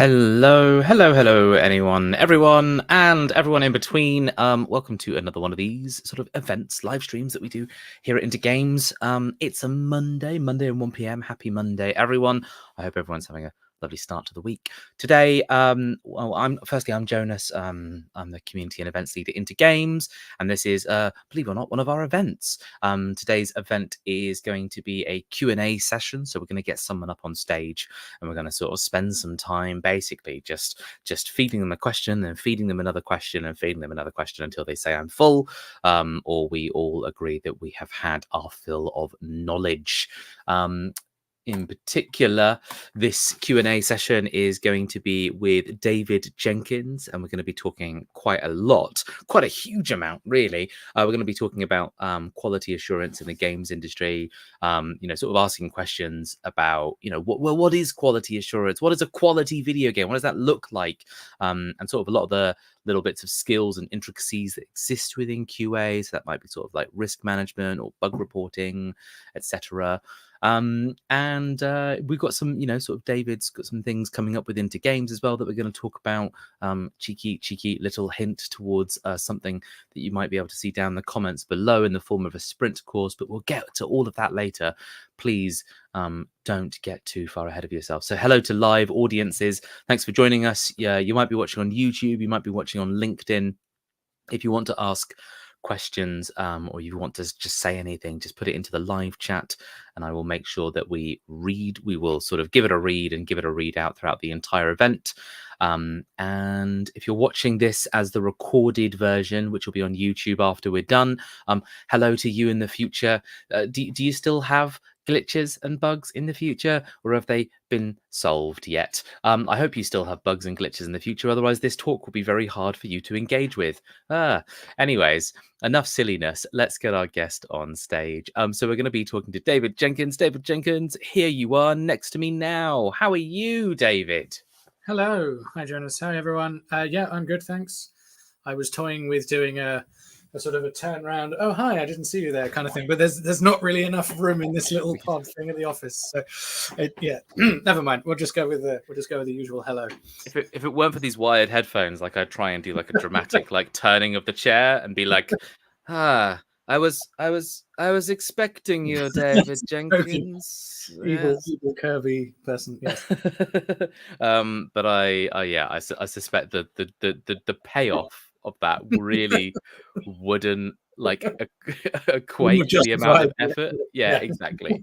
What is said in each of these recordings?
Hello, everyone, and everyone in between. Welcome to another one of these sort of events, live streams that we do here at Into Games. It's a Monday at 1 p.m. Happy Monday, everyone. I hope everyone's having a lovely start to the week. Today, I'm Jonas. I'm the community and events leader Into Games, and this is, believe it or not, one of our events. Today's event is going to be a Q&A session, so we're going to get someone up on stage, and we're going to sort of spend some time basically just feeding them a question, and feeding them another question, and feeding them another question until they say I'm full, or we all agree that we have had our fill of knowledge. In particular, this Q&A session is going to be with David Jenkins, and we're going to be talking quite a huge amount, really. We're going to be talking about quality assurance in the games industry, sort of asking questions about, what is quality assurance? What is a quality video game? What does that look like? And sort of a lot of the little bits of skills and intricacies that exist within QA. So that might be sort of like risk management or bug reporting, etc. And we've got some, sort of David's got some things coming up with Into Games as well that we're going to talk about. Cheeky little hint towards something that you might be able to see down in the comments below in the form of a sprint course, but we'll get to all of that later. Please don't get too far ahead of yourself. So hello to live audiences. Thanks for joining us. Yeah, you might be watching on YouTube, you might be watching on LinkedIn. If you want to ask questions or you want to just say anything, just put it into the live chat and I will make sure that we will sort of give it a read and give it a read out throughout the entire event. And if you're watching this as the recorded version, which will be on YouTube after we're done, hello to you in the future. Do you still have glitches and bugs in the future, or have they been solved yet? I hope you still have bugs and glitches in the future, otherwise this talk will be very hard for you to engage with. Anyways, enough silliness. Let's get our guest on stage. So we're going to be talking to David Jenkins. David Jenkins, here you are next to me now. How are you, David? Hello. Hi, Jonas. Hi, everyone. Yeah, I'm good, thanks. I was toying with doing a sort of a turn round. Oh, hi, I didn't see you there kind of thing. But there's not really enough room in this little pod thing at the office. So, never mind. We'll just go with the usual hello. If it weren't for these wired headphones, like I'd try and do like a dramatic like turning of the chair and be like, I was expecting you, David Jenkins. Evil curvy person. Yes. But I suspect that the payoff of that really wouldn't like equate to the amount of effort. Yeah, exactly.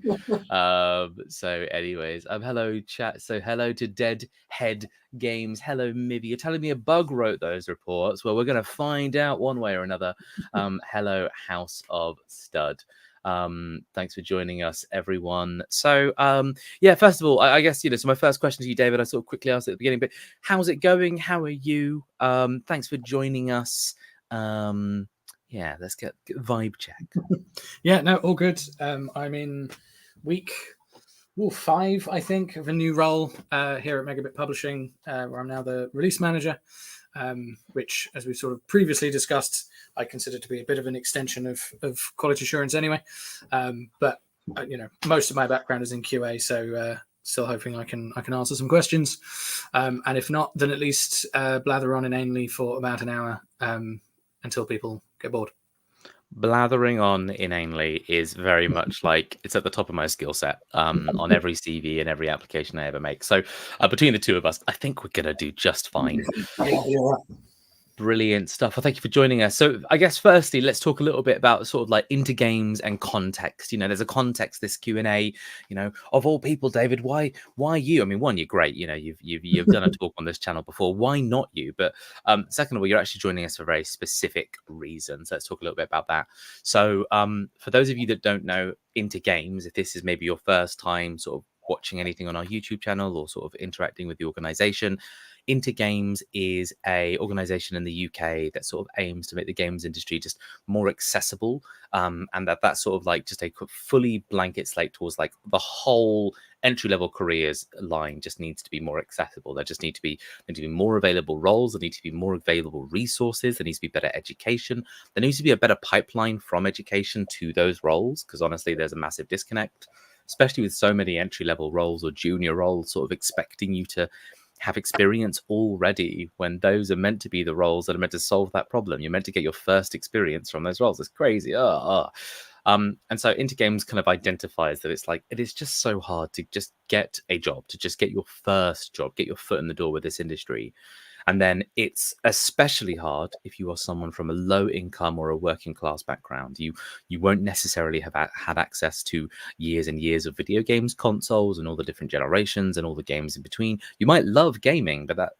So anyways, hello chat. So hello to Deadhead Games. Hello Mivy. You're telling me a bug wrote those reports. Well, we're going to find out one way or another. Hello House of Stud. Thanks for joining us, everyone. So first of all, I guess, so my first question to you, David, I sort of quickly asked at the beginning, but how's it going? How are you? Thanks for joining us. Let's get vibe check. Yeah, no, all good. I'm in week 5, I think, of a new role here at Megabit Publishing, where I'm now the release manager, which, as we sort of previously discussed, I consider to be a bit of an extension of quality assurance anyway. But most of my background is in QA, so still hoping I can answer some questions. And if not, then at least blather on inanely for about an hour until people get bored. Blathering on inanely is very much like it's at the top of my skill set on every CV and every application I ever make. So between the two of us, I think we're going to do just fine. Brilliant stuff. Well, thank you for joining us. So I guess firstly, let's talk a little bit about sort of like Into Games and context. There's a context, this Q&A, of all people, David, why you? I mean, one, you're great. You've done a talk on this channel before. Why not you? But second of all, you're actually joining us for very specific reasons. Let's talk a little bit about that. So for those of you that don't know Into Games, if this is maybe your first time sort of watching anything on our YouTube channel or sort of interacting with the organization, Into Games is a organization in the UK that sort of aims to make the games industry just more accessible, and that's sort of like just a fully blanket slate towards like the whole entry-level careers line just needs to be more accessible. There need to be more available roles, there need to be more available resources, there needs to be better education, there needs to be a better pipeline from education to those roles, because honestly there's a massive disconnect, especially with so many entry-level roles or junior roles sort of expecting you to have experience already when those are meant to be the roles that are meant to solve that problem. You're meant to get your first experience from those roles. It's crazy. And so Into Games kind of identifies that it's like it is just so hard to just get a job, to just get your first job, get your foot in the door with this industry. And then it's especially hard if you are someone from a low income or a working class background. You won't necessarily have had access to years and years of video games consoles and all the different generations and all the games in between. You might love gaming, but that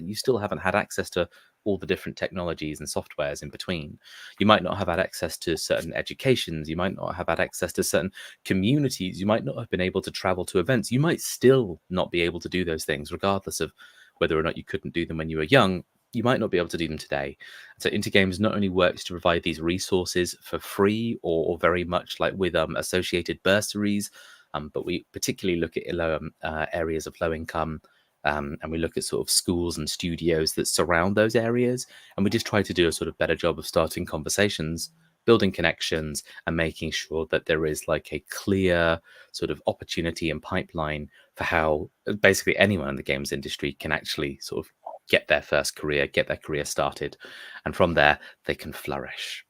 you still haven't had access to all the different technologies and softwares in between. You might not have had access to certain educations. You might not have had access to certain communities. You might not have been able to travel to events. You might still not be able to do those things, regardless of whether or not you couldn't do them when you were young. You might not be able to do them today. So Into Games not only works to provide these resources for free or very much like with associated bursaries, but we particularly look at areas of low income, and we look at sort of schools and studios that surround those areas, and we just try to do a sort of better job of starting conversations, building connections, and making sure that there is like a clear sort of opportunity and pipeline for how basically anyone in the games industry can actually sort of get their first career, get their career started, and from there they can flourish.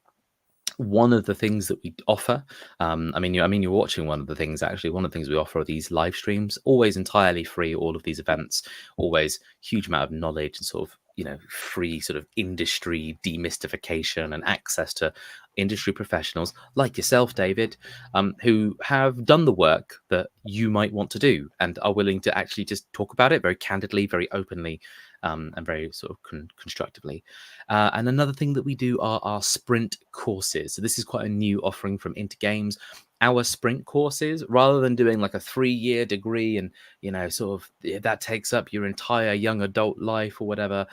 One of the things that we offer, you're watching one of the things. Actually, one of the things we offer are these live streams, always entirely free. All of these events, always huge amount of knowledge and sort of free sort of industry demystification and access to industry professionals like yourself, David, who have done the work that you might want to do and are willing to actually just talk about it very candidly, very openly, and very sort of constructively. And another thing that we do are our sprint courses. So this is quite a new offering from Into Games. Our sprint courses, rather than doing like a 3-year degree and sort of that takes up your entire young adult life or whatever,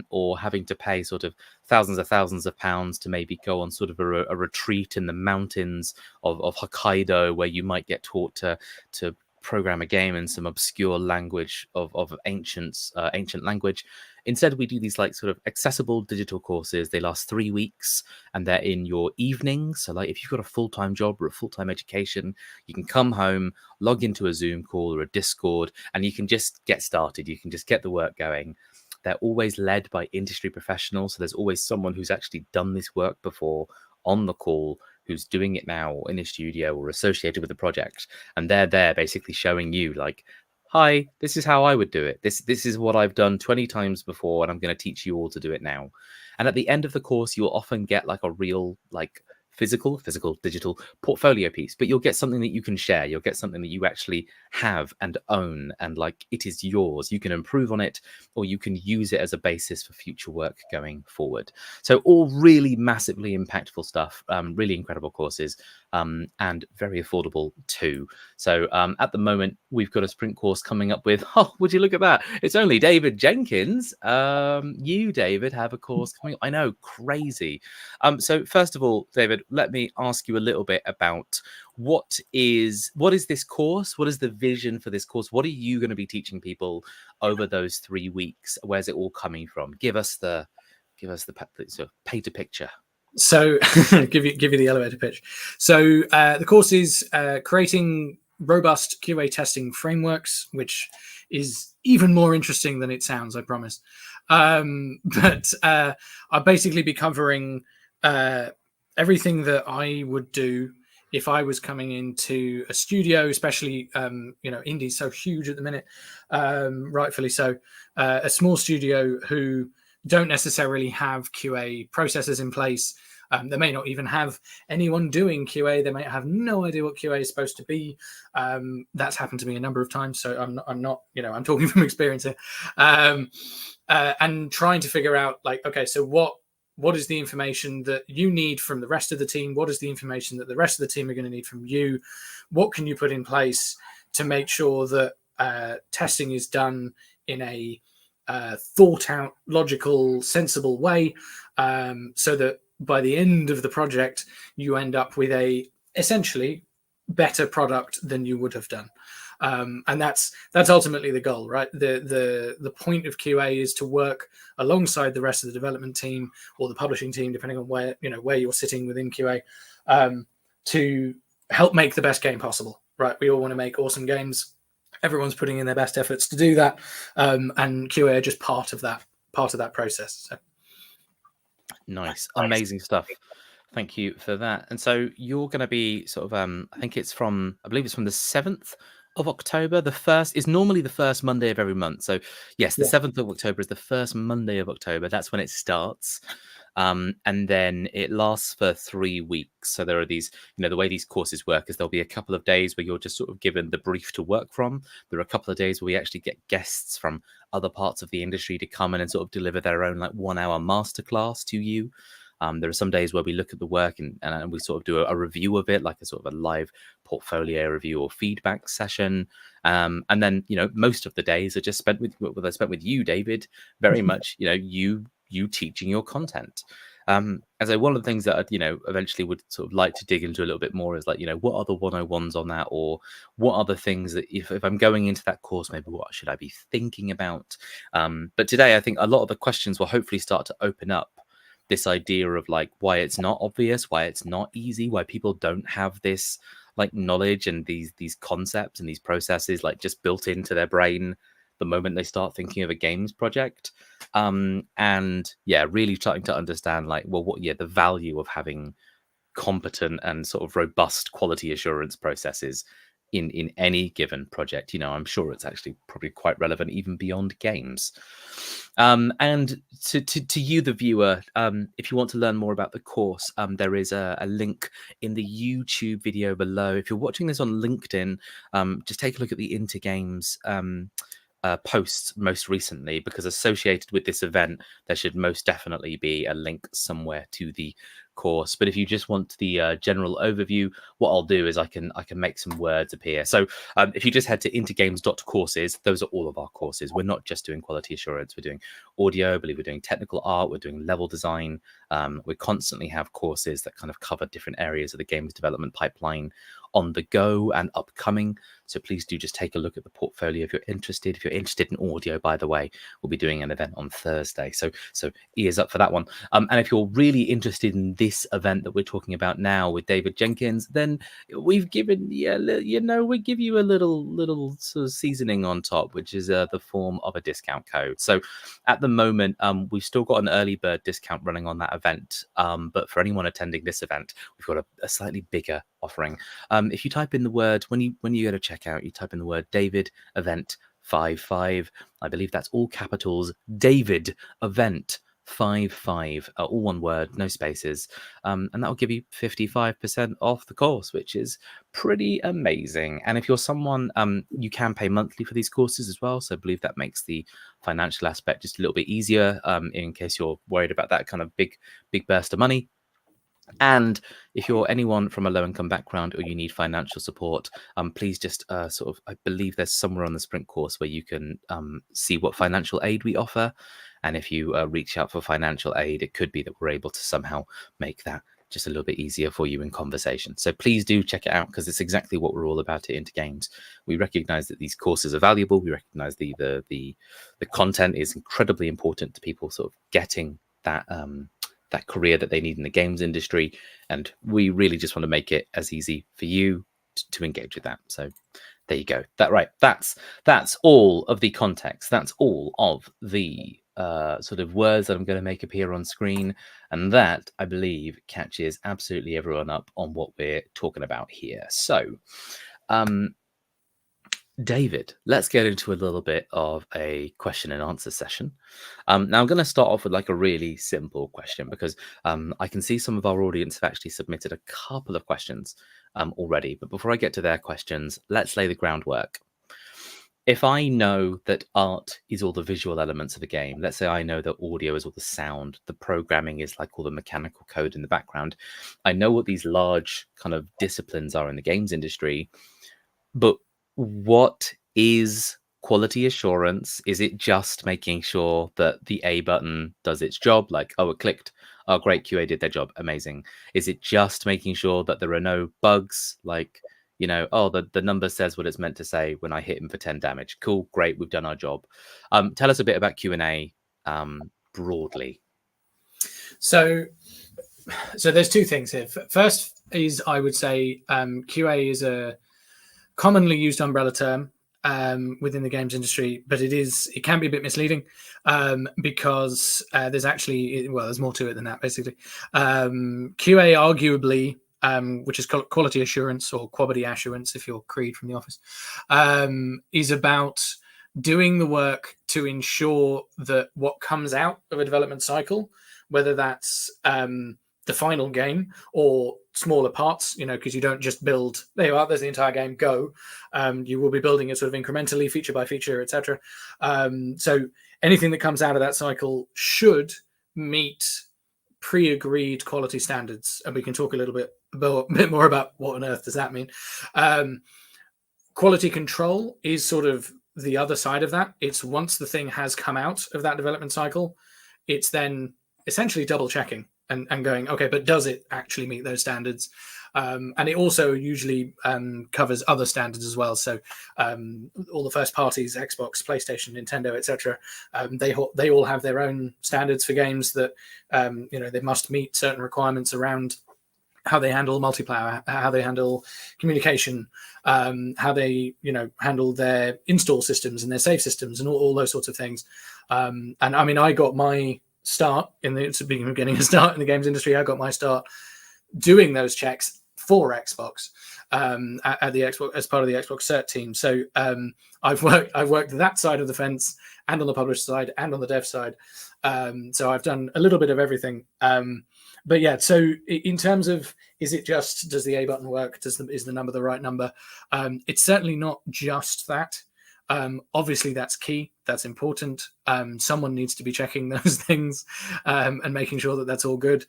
or having to pay sort of thousands of pounds to maybe go on sort of a retreat in the mountains of Hokkaido, where you might get taught to program a game in some obscure language of ancient language. Instead, we do these like sort of accessible digital courses. They last 3 weeks and they're in your evenings. So like if you've got a full-time job or a full-time education, you can come home, log into a Zoom call or a Discord, and you can just get started. You can just get the work going. They're always led by industry professionals. So there's always someone who's actually done this work before on the call, who's doing it now in a studio or associated with the project. And they're there basically showing you like, hi, this is how I would do it. This is what I've done 20 times before, and I'm going to teach you all to do it now. And at the end of the course, you'll often get like a real like physical, digital portfolio piece, but you'll get something that you can share. You'll get something that you actually have and own, and like it is yours. You can improve on it, or you can use it as a basis for future work going forward. So all really massively impactful stuff, really incredible courses, and very affordable too. So at the moment, we've got a sprint course coming up with, would you look at that? It's only David Jenkins. You, David, have a course coming up. I know, crazy. So first of all, David, let me ask you a little bit about what is this course? What is the vision for this course? What are you going to be teaching people over those 3 weeks? Where's it all coming from? Give us the sort of paint a picture. So give you the elevator pitch. So the course is creating robust QA testing frameworks, which is even more interesting than it sounds, I promise. But I'll basically be covering everything that I would do if I was coming into a studio, especially indie's so huge at the minute, rightfully so. A small studio who don't necessarily have QA processes in place. They may not even have anyone doing QA. They may have no idea what QA is supposed to be. That's happened to me a number of times. So I'm not, I'm talking from experience here. And trying to figure out like, okay, so what is the information that you need from the rest of the team? What is the information that the rest of the team are going to need from you? What can you put in place to make sure that testing is done in a thought out, logical, sensible way, so that by the end of the project, you end up with a essentially better product than you would have done. And that's ultimately the goal, right? The point of QA is to work alongside the rest of the development team or the publishing team, depending on where you're sitting within QA, to help make the best game possible, right? We all want to make awesome games. everyone's putting in their best efforts to do that, and QA are just part of that process. So. Nice, amazing stuff. Thank you for that. And so you're going to be sort of, I believe it's from the 7th of October. The first is normally the first Monday of every month. So yes, the 7th of October is the first Monday of October. That's when it starts. And then it lasts for 3 weeks. So there are these, the way these courses work is there'll be a couple of days where you're just sort of given the brief to work from. There are a couple of days where we actually get guests from other parts of the industry to come in and sort of deliver their own 1 hour masterclass to you. There are some days where we look at the work and we sort of do a review of it, like a sort of a live portfolio review or feedback session. And then, most of the days are just spent with you, David, very much, you teaching your content. And so one of the things that I, eventually would sort of like to dig into a little bit more is what are the 101s on that, or what are the things that if I'm going into that course, maybe what should I be thinking about? But today, I think a lot of the questions will hopefully start to open up this idea of why it's not obvious, why it's not easy, why people don't have this knowledge and these concepts and these processes just built into their brain the moment they start thinking of a games project. And yeah, really starting to understand the value of having competent and sort of robust quality assurance processes in any given project. I'm sure it's actually probably quite relevant even beyond games. And to you, the viewer, if you want to learn more about the course, there is a link in the YouTube video below. If you're watching this on LinkedIn, just take a look at the Intergames posts most recently, because associated with this event, there should most definitely be a link somewhere to the course. But if you just want the general overview, what I'll do is I can make some words appear. So if you just head to intergames.courses, those are all of our courses. We're not just doing quality assurance. We're doing audio, I believe we're doing technical art, we're doing level design. We constantly have courses that kind of cover different areas of the games development pipeline on the go and upcoming. So please do just take a look at the portfolio if you're interested. If you're interested in audio, by the way, we'll be doing an event on Thursday. So ears up for that one. And if you're really interested in this event that we're talking about now with David Jenkins, then we've given we give you a little sort of seasoning on top, which is the form of a discount code. So at the moment, we've still got an early bird discount running on that event. But for anyone attending this event, we've got a slightly bigger offering. If you type in the word, when you go to checkout, you type in the word David Event 55. I believe that's all capitals. David Event 55, all one word, no spaces, and that will give you 55% off the course, which is pretty amazing. And if you're someone, you can pay monthly for these courses as well, so I believe that makes the financial aspect just a little bit easier, in case you're worried about that kind of big burst of money. And if you're anyone from a low-income background or you need financial support, please just I believe there's somewhere on the Sprint course where you can see what financial aid we offer. And if you reach out for financial aid, it could be that we're able to somehow make that just a little bit easier for you in conversation. So please do check it out, because it's exactly what we're all about at Intergames. We recognize that these courses are valuable. We recognize the content is incredibly important to people sort of getting that career that they need in the games industry, and we really just want to make it as easy for you to engage with that. So there you go. That's all of the context. That's all of the sort of words that I'm going to make appear on screen, and that, I believe, catches absolutely everyone up on what we're talking about here. So David, let's get into a little bit of a question and answer session. Now, I'm going to start off with a really simple question, because I can see some of our audience have actually submitted a couple of questions already. But before I get to their questions, let's lay the groundwork. If I know that art is all the visual elements of a game, let's say I know that audio is all the sound, the programming is all the mechanical code in the background, I know what these large kind of disciplines are in the games industry, but what is quality assurance? Is it just making sure that the A button does its job? Oh, it clicked. Oh, great. QA did their job. Amazing. Is it just making sure that there are no bugs? Oh, the number says what it's meant to say when I hit him for 10 damage. Cool. Great. We've done our job. Tell us a bit about Q&A broadly. So there's two things here. First is, I would say QA is a commonly used umbrella term. within the games industry, but it can be a bit misleading because there's actually, well, there's more to it than that, basically. QA arguably, which is quality assurance or quality assurance if you're Creed from The Office, is about doing the work to ensure that what comes out of a development cycle, whether that's the final game or smaller parts, because you don't just build, there you are, there's the entire game, go. You will be building it sort of incrementally, feature by feature, etc. So anything that comes out of that cycle should meet pre-agreed quality standards. And we can talk a little bit more about what on earth does that mean. Quality control is sort of the other side of that. It's once the thing has come out of that development cycle, it's then essentially double checking and going, okay, but does it actually meet those standards? And it also usually covers other standards as well. So all the first parties, Xbox, PlayStation, Nintendo, etc., they all have their own standards for games that they must meet certain requirements around how they handle multiplayer, how they handle communication, how they handle their install systems and their save systems and all those sorts of things. And I mean, I got my start in the beginning of start in the games industry. I got my start doing those checks for Xbox at the Xbox as part of the Xbox cert team. So I've worked that side of the fence and on the publisher side and on the dev side. So I've done a little bit of everything. But yeah, so in terms of, is it just, does the A button work? Is the number the right number? It's certainly not just that. Obviously, that's key. That's important. Someone needs to be checking those things and making sure that that's all good.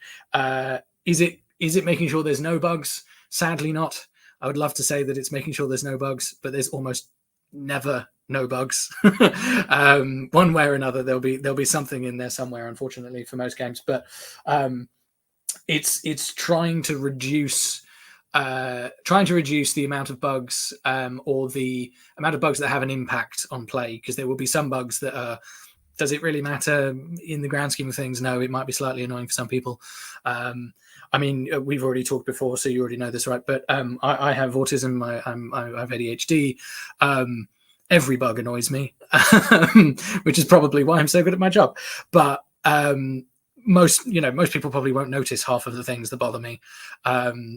Is it making sure there's no bugs? Sadly, not. I would love to say that it's making sure there's no bugs, but there's almost never no bugs. One way or another, there'll be something in there somewhere, unfortunately, for most games. But it's trying to reduce the amount of bugs or the amount of bugs that have an impact on play, because there will be some bugs that are, does it really matter in the grand scheme of things? No, it might be slightly annoying for some people. I mean, we've already talked before, so you already know this, right? But I have autism. I have ADHD. Every bug annoys me, which is probably why I'm so good at my job. But most people probably won't notice half of the things that bother me.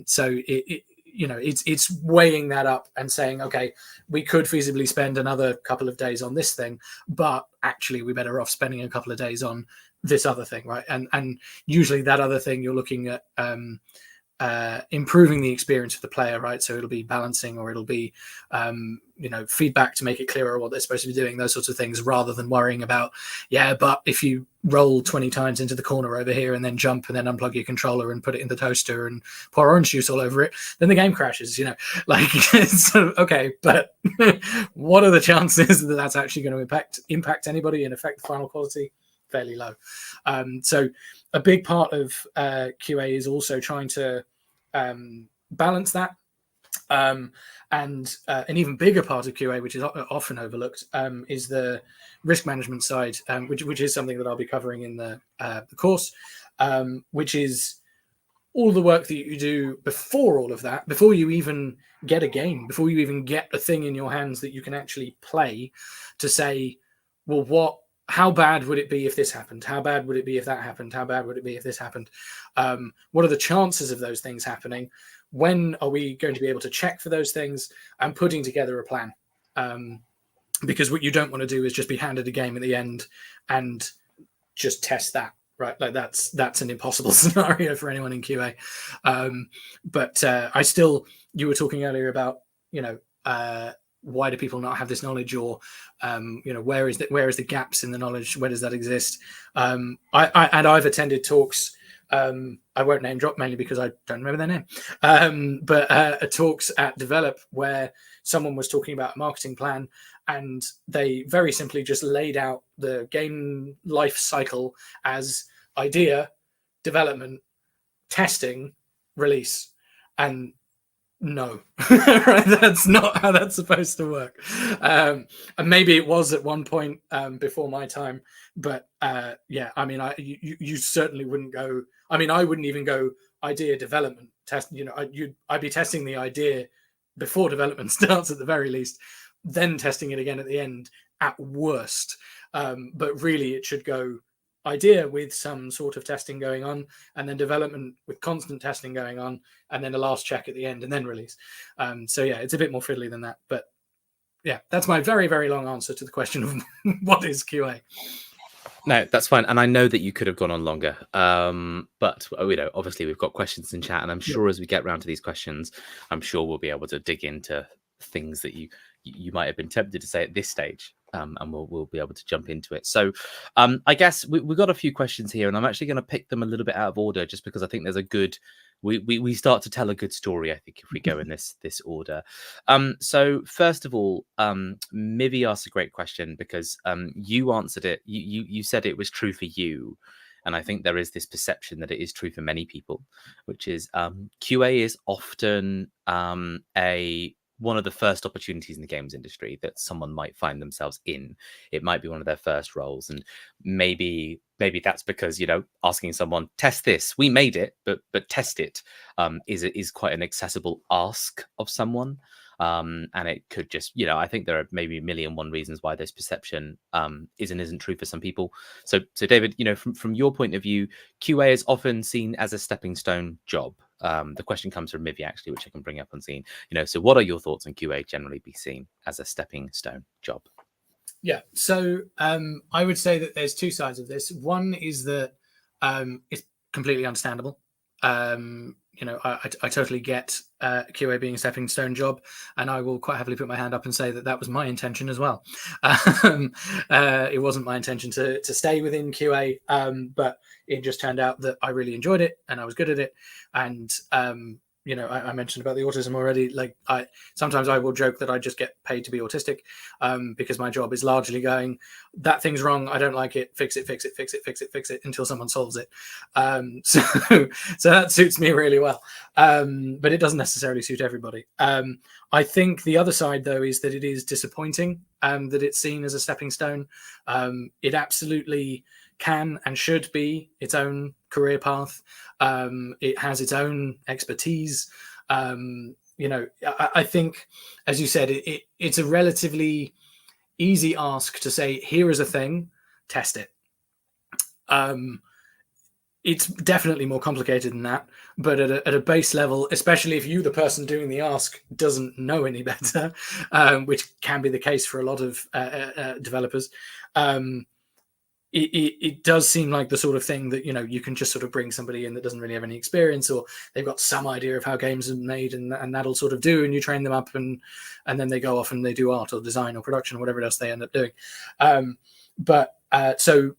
So it's weighing that up and saying, okay, we could feasibly spend another couple of days on this thing, but actually we're better off spending a couple of days on this other thing, right? And usually that other thing, you're looking at improving the experience of the player, right? So it'll be balancing, or it'll be feedback to make it clearer what they're supposed to be doing, those sorts of things, rather than worrying about, but if you roll 20 times into the corner over here and then jump and then unplug your controller and put it in the toaster and pour orange juice all over it, then the game crashes. Like it's sort of, okay, but what are the chances that that's actually going to impact anybody and affect the final quality? Fairly low. So a big part of QA is also trying to balance that. And an even bigger part of QA, which is often overlooked, is the risk management side, which is something that I'll be covering in the course, which is all the work that you do before all of that, before you even get a game, before you even get a thing in your hands that you can actually play, to say, well, how bad would it be if this happened? How bad would it be if that happened? How bad would it be if this happened? What are the chances of those things happening? When are we going to be able to check for those things? And putting together a plan. Because what you don't want to do is just be handed a game at the end and just test that, right? Like that's an impossible scenario for anyone in QA. But you were talking earlier about, why do people not have this knowledge, or where is the gaps in the knowledge? Where does that exist? I've attended talks. I won't name drop, mainly because I don't remember their name. But talks at Develop where someone was talking about a marketing plan, and they very simply just laid out the game life cycle as idea, development, testing, release, and no, right? That's not how that's supposed to work. And maybe it was at one point before my time, but I mean, you certainly wouldn't go. I mean, I wouldn't even go idea development test. I'd be testing the idea before development starts at the very least. then testing it again at the end at worst. But really, it should go idea with some sort of testing going on, and then development with constant testing going on, and then a last check at the end, and then release. So yeah, it's a bit more fiddly than that. But yeah, that's my very, very long answer to the question of what is QA. No, that's fine. And I know that you could have gone on longer. But obviously we've got questions in chat, and I'm sure as we get around to these questions, I'm sure we'll be able to dig into things that you might have been tempted to say at this stage. And we'll be able to jump into it. So I guess we've got a few questions here, and I'm actually going to pick them a little bit out of order, just because I think there's a good we start to tell a good story, I think, if we go in this order. So first of all, Mivy asked a great question, because you answered it. You said it was true for you, and I think there is this perception that it is true for many people, which is QA is often one of the first opportunities in the games industry that someone might find themselves in. It might be one of their first roles, and maybe that's because, asking someone, test this, we made it, but test it, is quite an accessible ask of someone. And it could just, I think there are maybe a million one reasons why this perception isn't true for some people. So David, from your point of view, QA is often seen as a stepping stone job. The question comes from Mivy, actually, which I can bring up on scene. So what are your thoughts on QA generally be seen as a stepping stone job? Yeah, so I would say that there's two sides of this. One is that it's completely understandable. I totally get QA being a stepping stone job, and I will quite happily put my hand up and say that was my intention as well. It wasn't my intention to stay within QA, but it just turned out that I really enjoyed it and I was good at it. And I mentioned about the autism already. Like, sometimes I will joke that I just get paid to be autistic, because my job is largely going, that thing's wrong, I don't like it, fix it until someone solves it. So that suits me really well. But it doesn't necessarily suit everybody. I think the other side, though, is that it is disappointing that it's seen as a stepping stone. It absolutely can and should be its own career path. It has its own expertise. I think, as you said, it's a relatively easy ask to say, here is a thing, test it. It's definitely more complicated than that, but at a base level, especially if you, the person doing the ask, doesn't know any better, which can be the case for a lot of developers, it does seem like the sort of thing that, you can just sort of bring somebody in that doesn't really have any experience, or they've got some idea of how games are made, and that'll sort of do, and you train them up, and then they go off and they do art or design or production or whatever else they end up doing. So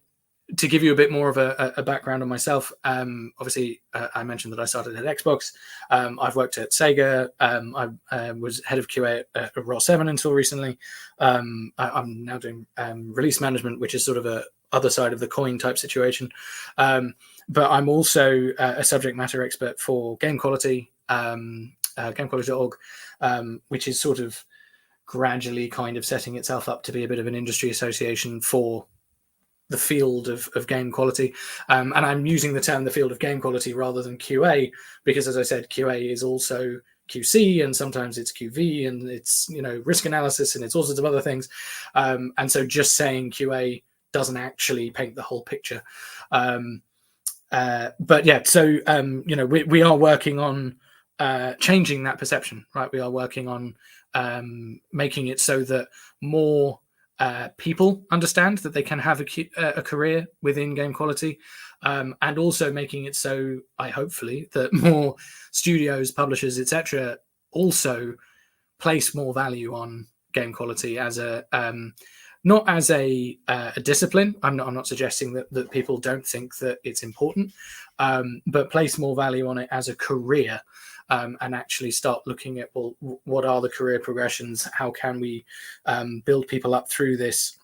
to give you a bit more of a background on myself, obviously I mentioned that I started at Xbox. I've worked at Sega. I was head of QA at Raw 7 until recently. I'm now doing release management, which is sort of a other side of the coin type situation. But I'm also a subject matter expert for game quality, gamequality.org, which is sort of gradually kind of setting itself up to be a bit of an industry association for the field of game quality. And I'm using the term the field of game quality rather than QA, because, as I said, QA is also QC, and sometimes it's QV, and it's, risk analysis, and it's all sorts of other things. And so just saying QA doesn't actually paint the whole picture. But yeah, so, we are working on changing that perception, right? We are working on making it so that more people understand that they can have a career within game quality, and also making it so, hopefully, that more studios, publishers, etc., also place more value on game quality as a not as a discipline. I'm not suggesting that people don't think that it's important, but place more value on it as a career, and actually start looking at, well, what are the career progressions? How can we build people up through this,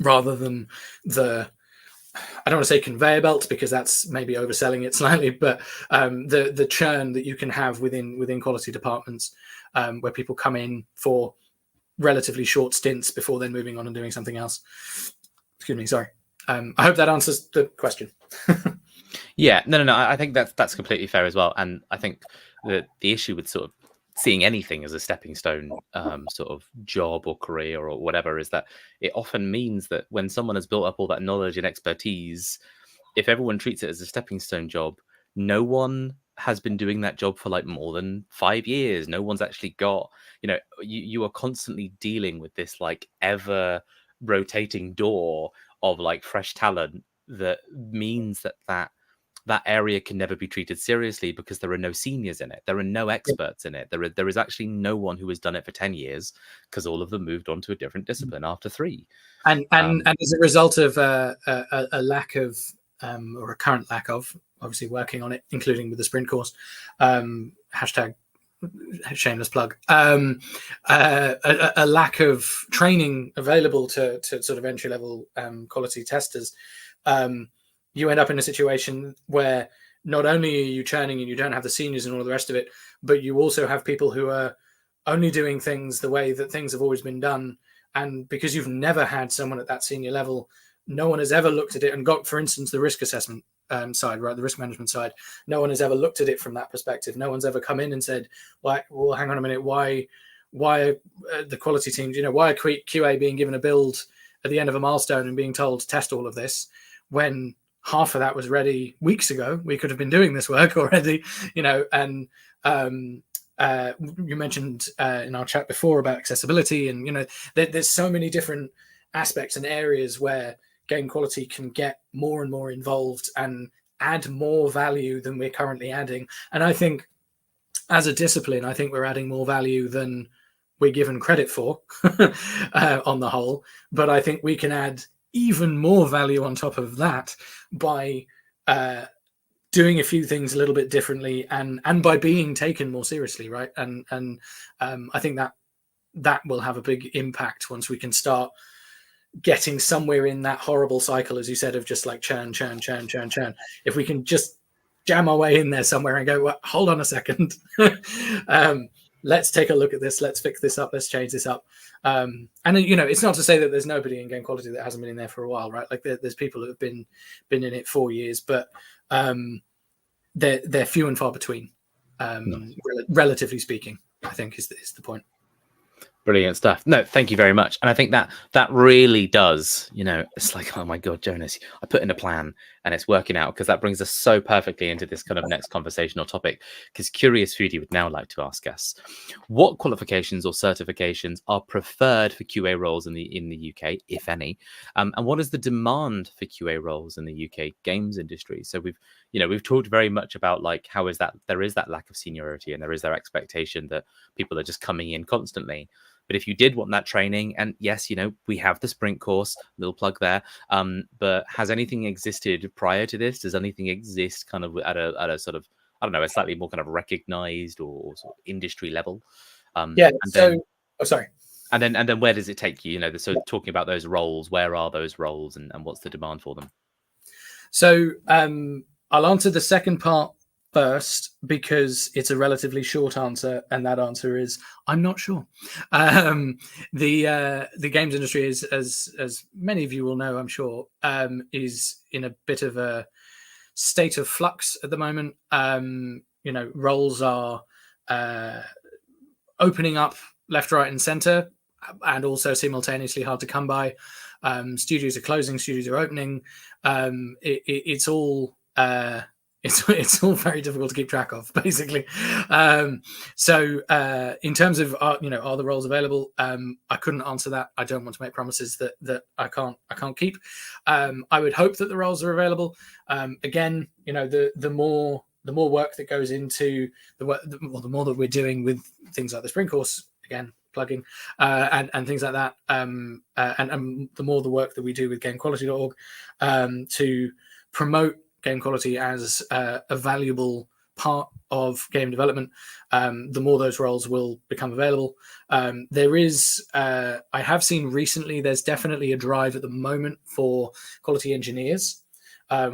rather than I don't want to say conveyor belt, because that's maybe overselling it slightly, but the churn that you can have within quality departments, where people come in for relatively short stints before then moving on and doing something else. Excuse me, sorry. I hope that answers the question. Yeah, no. I think that's completely fair as well. And I think the issue with sort of seeing anything as a stepping stone sort of job or career or whatever, is that it often means that when someone has built up all that knowledge and expertise, if everyone treats it as a stepping stone job, no one has been doing that job for like more than 5 years. No one's actually got, you are constantly dealing with this like ever rotating door of like fresh talent that means that area can never be treated seriously because there are no seniors in it. There are no experts in it. There is actually no one who has done it for 10 years because all of them moved on to a different discipline after 3. And as a result of a lack of or a current lack of, obviously working on it, including with the sprint course, hashtag shameless plug, a lack of training available to sort of entry level quality testers, you end up in a situation where not only are you churning and you don't have the seniors and all the rest of it, but you also have people who are only doing things the way that things have always been done. And because you've never had someone at that senior level, no one has ever looked at it and got, for instance, the risk assessment side, right, the risk management side. No one has ever looked at it from that perspective. No one's ever come in and said, "Well, hang on a minute, why the quality teams, why are QA being given a build at the end of a milestone and being told to test all of this when half of that was ready weeks ago? We could have been doing this work already," and you mentioned in our chat before about accessibility, and there's so many different aspects and areas where game quality can get more and more involved and add more value than we're currently adding. And I think as a discipline, I think we're adding more value than we're given credit for on the whole. But I think we can add even more value on top of that by doing a few things a little bit differently and by being taken more seriously, right? And I think that will have a big impact once we can start getting somewhere in that horrible cycle, as you said, of just like churn. If we can just jam our way in there somewhere and go, well, hold on a second, let's take a look at this, let's fix this up, let's change this up. And it's not to say that there's nobody in game quality that hasn't been in there for a while, right? Like there's people that have been in it 4 years, but they're few and far between, nice. Relatively speaking, I think is the point. Brilliant stuff. No, thank you very much. And I think that really does, it's like, oh my God, Jonas, I put in a plan and it's working out, because that brings us so perfectly into this kind of next conversational topic. Because Curious Foodie would now like to ask us, what qualifications or certifications are preferred for QA roles in the UK, if any? And what is the demand for QA roles in the UK games industry? So we've talked very much about like, how is that there is that lack of seniority and there is their expectation that people are just coming in constantly. But if you did want that training, and yes, we have the sprint course, little plug there. But has anything existed prior to this? Does anything exist kind of at a sort of, I don't know, a slightly more kind of recognized or sort of industry level? Sorry. And then where does it take you? So talking about those roles, where are those roles and what's the demand for them? So I'll answer the second part first, because it's a relatively short answer, and that answer is I'm not sure. The games industry is, as many of you will know, I'm sure, is in a bit of a state of flux at the moment. Roles are opening up left, right, and center, and also simultaneously hard to come by. Studios are closing, studios are opening. It's all it's all very difficult to keep track of, basically. So in terms of are the roles available, I couldn't answer that. I don't want to make promises that I can't keep. I would hope that the roles are available. Again, the more work that goes into the work, the more that we're doing with things like the sprint course, again plugging, and things like that, and the more the work that we do with gamequality.org to promote game quality as a valuable part of game development, the more those roles will become available. There is, I have seen recently, there's definitely a drive at the moment for quality engineers,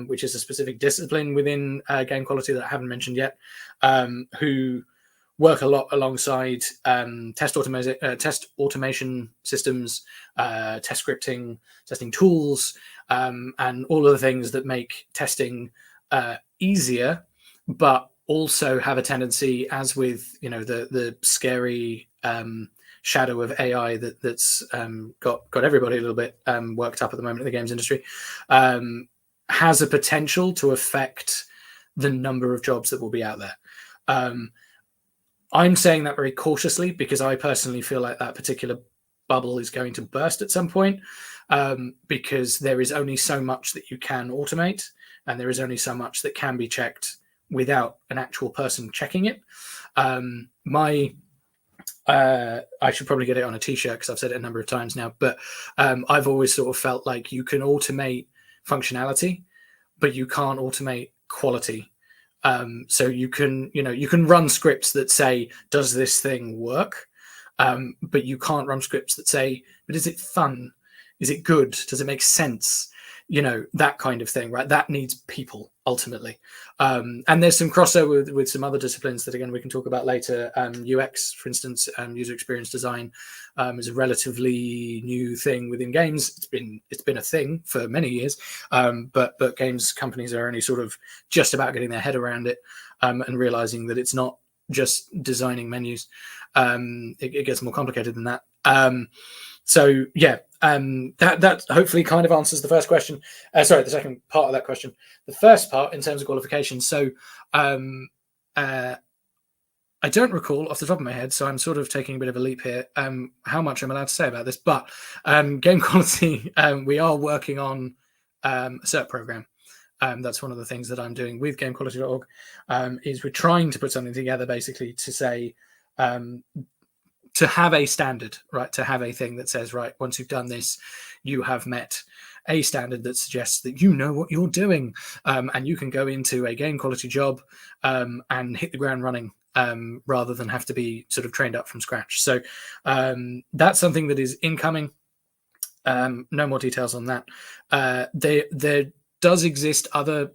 which is a specific discipline within game quality that I haven't mentioned yet, who work a lot alongside test automation systems, test scripting, testing tools, and all of the things that make testing easier, but also have a tendency, as with the scary shadow of AI that's got everybody a little bit worked up at the moment in the games industry, has a potential to affect the number of jobs that will be out there. I'm saying that very cautiously because I personally feel like that particular bubble is going to burst at some point, because there is only so much that you can automate, and there is only so much that can be checked without an actual person checking it. I should probably get it on a t-shirt because I've said it a number of times now, but I've always sort of felt like you can automate functionality, but you can't automate quality. So you can run scripts that say, does this thing work? But you can't run scripts that say, but is it fun? Is it good? Does it make sense? That kind of thing, right? That needs people ultimately. And there's some crossover with some other disciplines that, again, we can talk about later. UX, for instance, user experience design, is a relatively new thing within games. It's been a thing for many years, but games companies are only sort of just about getting their head around it, and realizing that it's not just designing menus. It gets more complicated than that. So yeah, that hopefully kind of answers the first question. Sorry, the second part of that question. The first part in terms of qualifications. So I don't recall off the top of my head, so I'm sort of taking a bit of a leap here, how much I'm allowed to say about this. But game quality, we are working on a cert program. That's one of the things that I'm doing with gamequality.org, is we're trying to put something together basically to say, to have a standard, right? To have a thing that says, right, once you've done this, you have met a standard that suggests that you know what you're doing, and you can go into a game quality job and hit the ground running, rather than have to be sort of trained up from scratch. So that's something that is incoming. No more details on that. There does exist other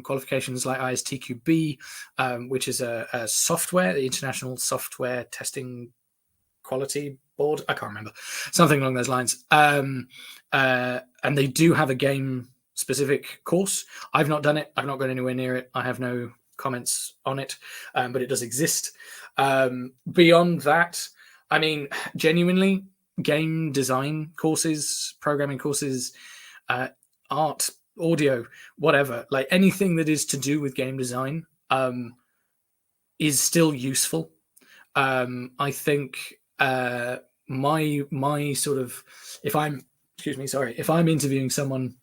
qualifications like ISTQB, which is a software, the International Software Testing Quality Board. I can't remember, something along those lines. And they do have a game specific course. I've not done it. I've not gone anywhere near it. I have no comments on it, but it does exist. Beyond that, I mean, genuinely, game design courses, programming courses, art, audio, whatever, like anything that is to do with game design is still useful. I think my sort of, if I'm interviewing someone,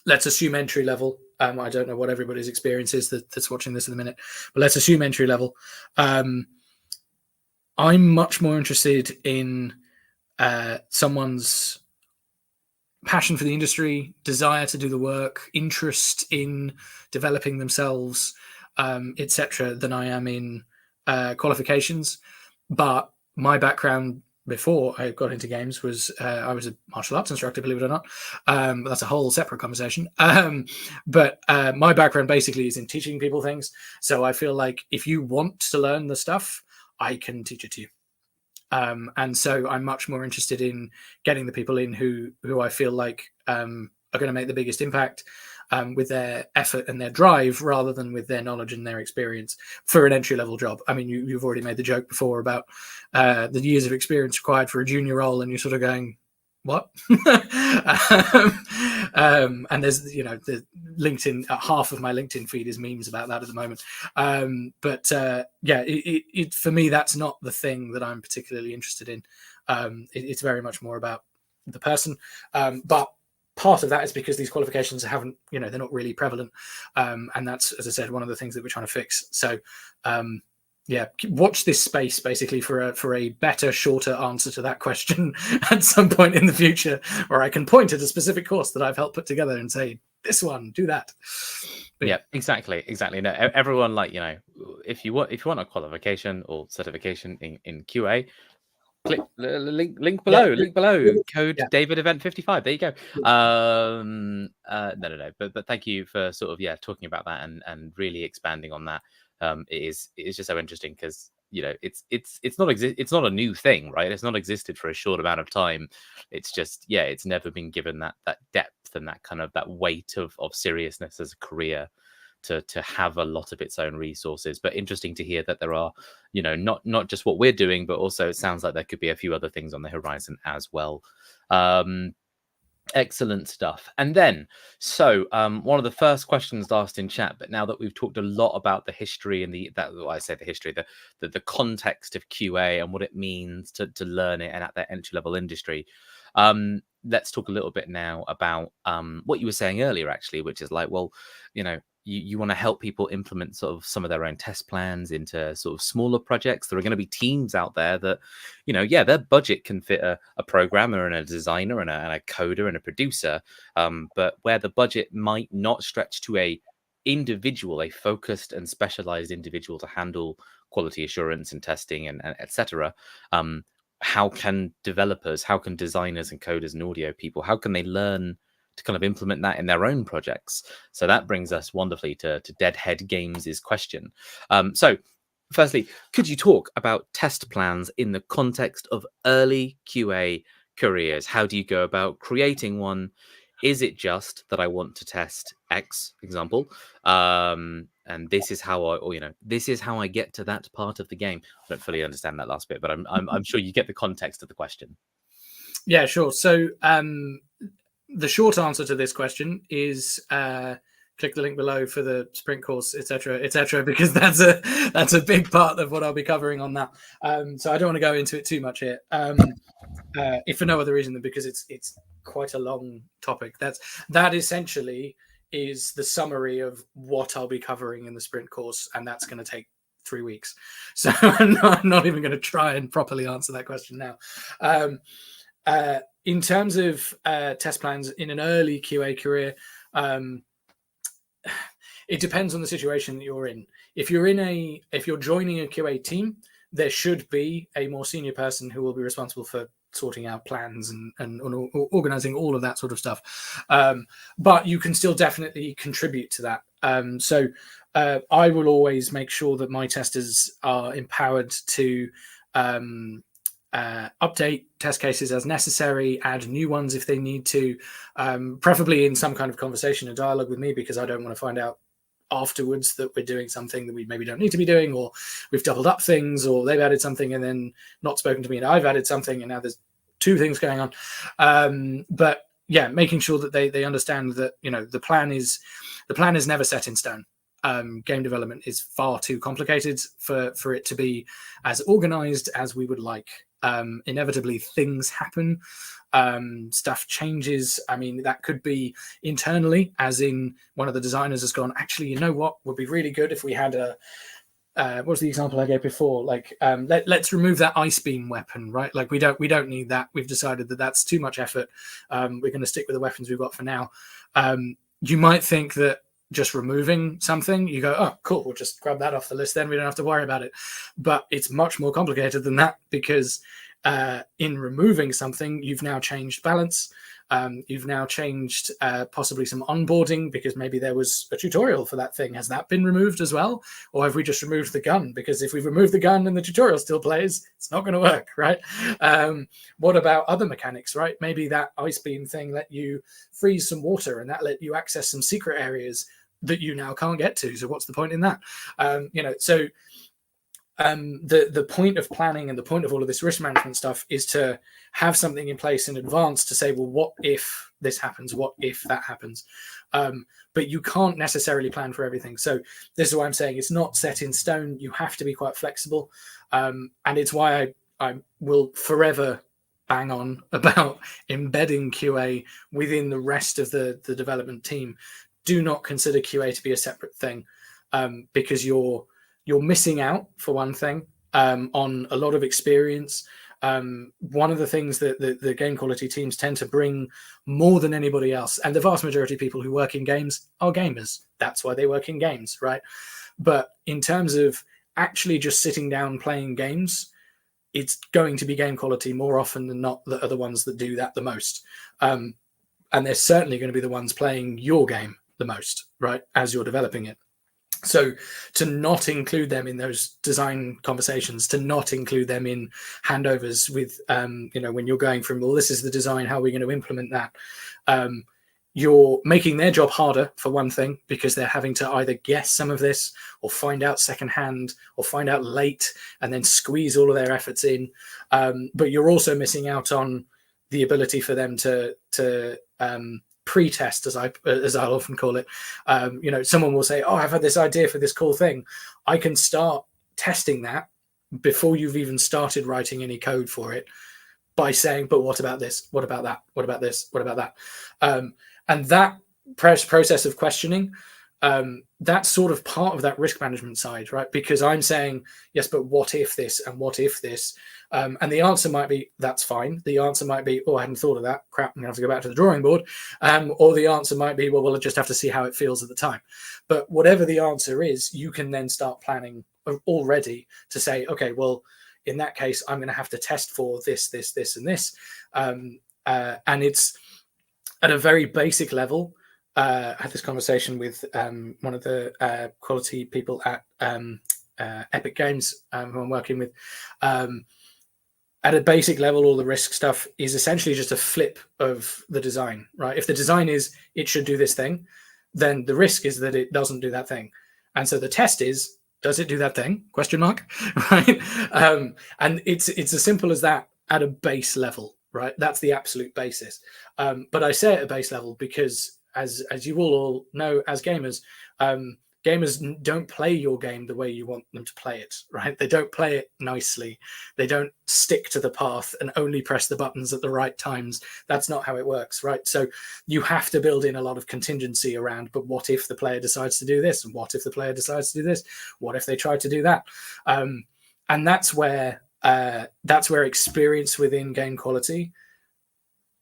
let's assume entry level. I don't know what everybody's experience is that's watching this in a minute, but let's assume entry level. I'm much more interested in someone's passion for the industry, desire to do the work, interest in developing themselves, etc., than I am in qualifications. But my background before I got into games was I was a martial arts instructor, believe it or not. But that's a whole separate conversation. But my background basically is in teaching people things. So I feel like if you want to learn the stuff, I can teach it to you. And so I'm much more interested in getting the people in who I feel like are going to make the biggest impact with their effort and their drive, rather than with their knowledge and their experience for an entry-level job. I mean, you've already made the joke before about the years of experience required for a junior role, and you're sort of going, what? And there's, the LinkedIn, half of my LinkedIn feed is memes about that at the moment. But for me, that's not the thing that I'm particularly interested in. It's very much more about the person. But part of that is because these qualifications haven't, they're not really prevalent. And that's, as I said, one of the things that we're trying to fix. So, watch this space basically for a better, shorter answer to that question at some point in the future, where I can point at a specific course that I've helped put together and say, this one, do that. But yeah, exactly. No, everyone, if you want a qualification or certification in QA, click link below. Link below. Code David Event 55. There you go. No. But thank you for sort of talking about that and really expanding on that. It is just so interesting because it's not a new thing, right? It's not existed for a short amount of time. It's just it's never been given that depth and that kind of that weight of seriousness as a career to have a lot of its own resources. But interesting to hear that there are, not just what we're doing, but also it sounds like there could be a few other things on the horizon as well. Excellent stuff. And then, one of the first questions asked in chat, but now that we've talked a lot about the history and the context of QA and what it means to learn it and at that entry level industry, let's talk a little bit now about what you were saying earlier, actually, which is like, well, you want to help people implement sort of some of their own test plans into sort of smaller projects. There are going to be teams out there that, their budget can fit a programmer and a designer and a coder and a producer, but where the budget might not stretch to a focused and specialized individual to handle quality assurance and testing and etc. How can designers and coders and audio people, how can they learn to kind of implement that in their own projects? So that brings us wonderfully to Deadhead Games' question. So firstly, could you talk about test plans in the context of early QA careers? How do you go about creating one? Is it just that I want to test X example, and this is how I get to that part of the game? I don't fully understand that last bit, but I'm sure you get the context of the question. Yeah, sure. So the short answer to this question is click the link below for the sprint course, etc., because that's a big part of what I'll be covering on that. So I don't want to go into it too much here, if for no other reason than because it's quite a long topic. That essentially is the summary of what I'll be covering in the sprint course, and that's going to take 3 weeks. So I'm not even going to try and properly answer that question now. In terms of test plans in an early QA career, it depends on the situation that you're in. If you're joining a QA team, there should be a more senior person who will be responsible for sorting out plans and organizing all of that sort of stuff. But you can still definitely contribute to that. So I will always make sure that my testers are empowered to update test cases as necessary, add new ones if they need to, preferably in some kind of conversation and dialogue with me, because I don't want to find out afterwards that we're doing something that we maybe don't need to be doing, or we've doubled up things, or they've added something and then not spoken to me and I've added something and now there's 2 things going on. But yeah, making sure that they understand that the plan is never set in stone. Game development is far too complicated for it to be as organized as we would like. Inevitably things happen, stuff changes. I mean, that could be internally, as in one of the designers has gone, actually, you know what would be really good if we had what was the example I gave before? Like, let's remove that ice beam weapon, right? Like we don't need that. We've decided that that's too much effort. We're going to stick with the weapons we've got for now. You might think that just removing something, you go, oh, cool, we'll just grab that off the list, then we don't have to worry about it. But it's much more complicated than that, because in removing something, you've now changed balance. You've now changed possibly some onboarding, because maybe there was a tutorial for that thing. Has that been removed as well? Or have we just removed the gun? Because if we've removed the gun and the tutorial still plays, it's not going to work, right? What about other mechanics, right? Maybe that ice beam thing let you freeze some water, and that let you access some secret areas that you now can't get to. So what's the point in that? The point of planning and the point of all of this risk management stuff is to have something in place in advance to say, well, what if this happens? What if that happens? But you can't necessarily plan for everything. So this is why I'm saying it's not set in stone. You have to be quite flexible. And it's why I will forever bang on about embedding QA within the rest of the development team. Do not consider QA to be a separate thing, because you're missing out, for one thing, on a lot of experience. One of the things that the game quality teams tend to bring more than anybody else, and the vast majority of people who work in games are gamers. That's why they work in games, right? But in terms of actually just sitting down playing games, it's going to be game quality more often than not that are the ones that do that the most. And they're certainly going to be the ones playing your game the most, right, as you're developing it. So to not include them in those design conversations, to not include them in handovers with, when you're going from, well, this is the design, how are we going to implement that? you're making their job harder, for one thing, because they're having to either guess some of this or find out secondhand or find out late and then squeeze all of their efforts in. But you're also missing out on the ability for them to pre-test, as I'll often call it. Someone will say, "Oh, I've had this idea for this cool thing. I can start testing that before you've even started writing any code for it by saying, but what about this? What about that? What about this? What about that?" And that process of questioning, that's sort of part of that risk management side, right? Because I'm saying, yes, but what if this and what if this? And the answer might be, that's fine. The answer might be, oh, I hadn't thought of that. Crap, I'm going to have to go back to the drawing board. Or the answer might be, well, we'll just have to see how it feels at the time. But whatever the answer is, you can then start planning already to say, okay, well, in that case, I'm going to have to test for this, this, this, and this. And it's at a very basic level. I had this conversation with one of the quality people at Epic Games who I'm working with. At a basic level, all the risk stuff is essentially just a flip of the design, right? If the design is it should do this thing, then the risk is that it doesn't do that thing. And so the test is, does it do that thing? Question mark, right? And it's as simple as that at a base level, right? That's the absolute basis. But I say at a base level because, as you all know, as gamers, gamers don't play your game the way you want them to play it, right? They don't play it nicely. They don't stick to the path and only press the buttons at the right times. That's not how it works, right? So you have to build in a lot of contingency around, but what if the player decides to do this? And what if the player decides to do this? What if they try to do that? And that's where experience within game quality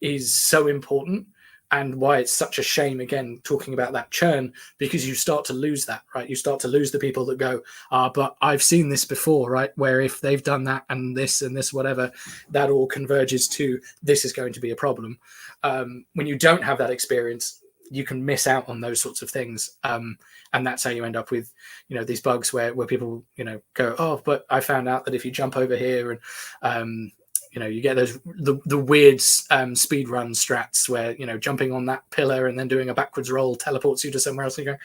is so important, and why it's such a shame, again, talking about that churn, because you start to lose that, right? You start to lose the people that go, but I've seen this before, right? Where if they've done that and this, whatever, that all converges to this is going to be a problem. When you don't have that experience, you can miss out on those sorts of things. And that's how you end up with, these bugs where people, go, oh, but I found out that if you jump over here and, you get those the weird speed run strats where jumping on that pillar and then doing a backwards roll teleports you to somewhere else. And you go,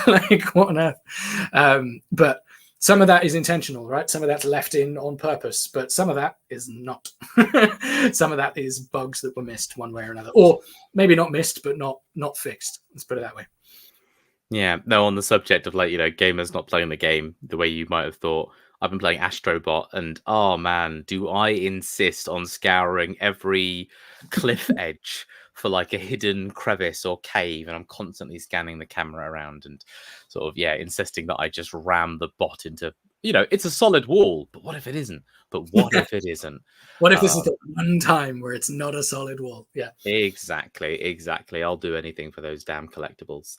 like, what on earth? But some of that is intentional, right? Some of that's left in on purpose, but some of that is not. Some of that is bugs that were missed one way or another, or maybe not missed, but not fixed. Let's put it that way. Yeah, no, on the subject of gamers not playing the game the way you might have thought. I've been playing Astrobot, and oh man, do I insist on scouring every cliff edge for a hidden crevice or cave, and I'm constantly scanning the camera around and sort of insisting that I just ram the bot into it's a solid wall, but what if it isn't? But what if it isn't? What if this is the one time where it's not a solid wall? Yeah, exactly. I'll do anything for those damn collectibles.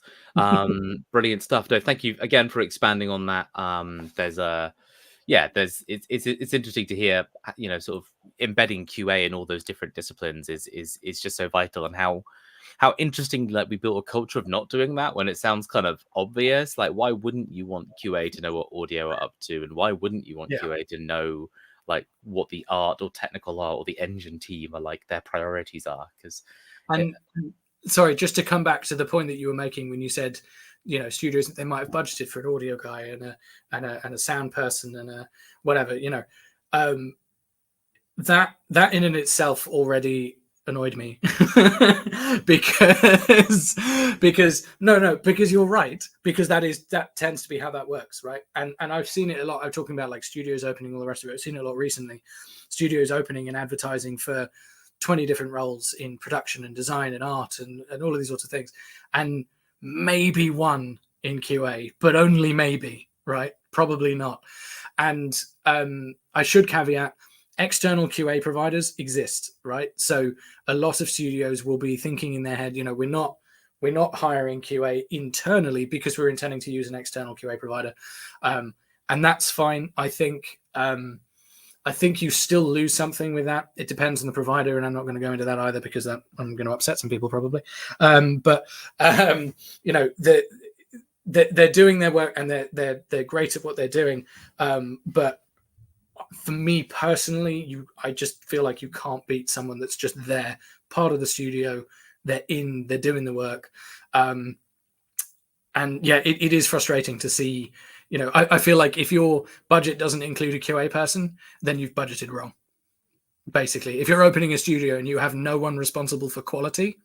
Brilliant stuff. No, thank you again for expanding on that. It's interesting to hear, sort of embedding QA in all those different disciplines is just so vital, and how interesting we built a culture of not doing that when it sounds kind of obvious. Why wouldn't you want QA to know what audio are up to, and why wouldn't you want QA to know what the art or technical art or the engine team are their priorities are? Because sorry, just to come back to the point that you were making when you said studios, they might have budgeted for an audio guy and a sound person and a whatever, that in and itself already annoyed me because you're right, because that tends to be how that works, right? And I've seen it a lot. I'm talking about studios opening, all the rest of it. I've seen it a lot recently, studios opening and advertising for 20 different roles in production and design and art and all of these sorts of things, and maybe one in QA, but only maybe, right? Probably not. And I should caveat, external QA providers exist, right? So a lot of studios will be thinking in their head, we're not hiring QA internally because we're intending to use an external QA provider. And that's fine. I think you still lose something with that. It depends on the provider, and I'm not going to go into that either because I'm going to upset some people probably. But they're doing their work and they're great at what they're doing. But for me personally, I just feel like you can't beat someone that's just there, part of the studio, they're doing the work. And yeah, it is frustrating to see. I feel like if your budget doesn't include a QA person, then you've budgeted wrong. Basically, if you're opening a studio and you have no one responsible for quality,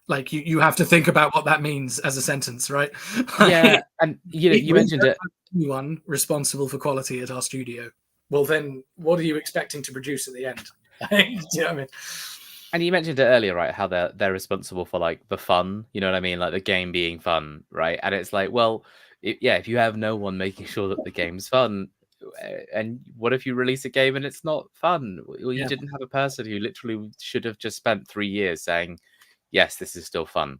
like you have to think about what that means as a sentence, right? Yeah, and you mentioned it. Anyone responsible for quality at our studio. Well, then what are you expecting to produce at the end? Do you know what I mean? And you mentioned it earlier, right? How they're responsible for like the fun, you know what I mean? Like the game being fun, right? And it's like, well, if you have no one making sure that the game's fun, and what if you release a game and it's not fun? Well, you didn't have a person who literally should have just spent 3 years saying, yes, this is still fun.